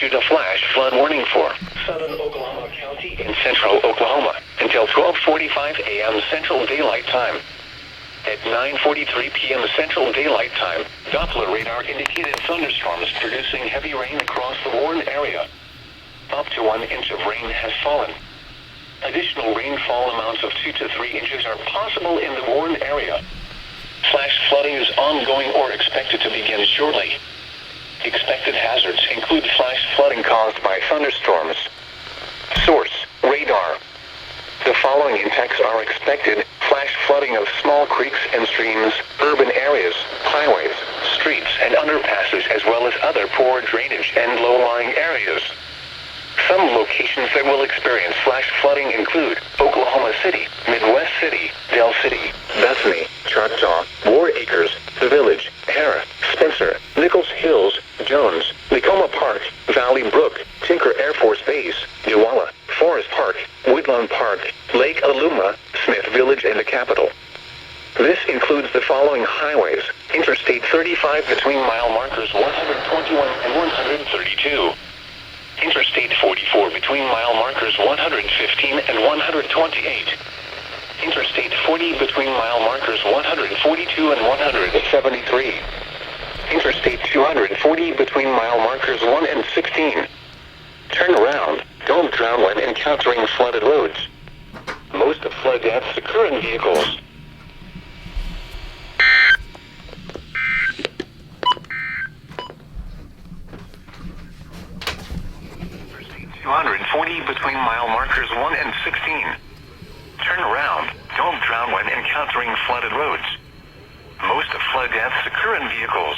issued a flash flood warning for southern Oklahoma County in central Oklahoma until 12:45 a.m. Central Daylight Time. At 9:43 p.m. Central Daylight Time, Doppler radar indicated thunderstorms producing heavy rain across the warned area. Up to 1 inch of rain has fallen. Additional rainfall amounts of 2 to 3 inches are possible in the warned area. Flash flooding is ongoing or expected to begin shortly. Expected hazards include flash flooding caused by thunderstorms. Source: radar. The following impacts are expected: flash flooding of small creeks and streams, urban areas, highways, streets and underpasses, as well as other poor drainage and low-lying areas. Some locations that will experience flash flooding include Oklahoma City, Midwest City, Del City, Bethany, Choctaw, War Acres, The Village, Hara, Spencer, Nichols Hills, Jones, Tacoma Park, Valley Brook, Tinker Air Force Base, Dewala, Forest Park, Woodlawn Park, Lake Aluma, Smith Village, and the Capitol. This includes the following highways: Interstate 35 between mile markers 121 and 132. Interstate 44 between mile markers 115 and 128. Interstate 40 between mile markers 142 and 173. Interstate 240 between mile markers 1 and 16. Turn around. Don't drown when encountering flooded roads. Most of flood deaths occur in vehicles. 240 between mile markers 1 and 16. Turn around. Don't drown when encountering flooded roads. Most flood deaths occur in vehicles.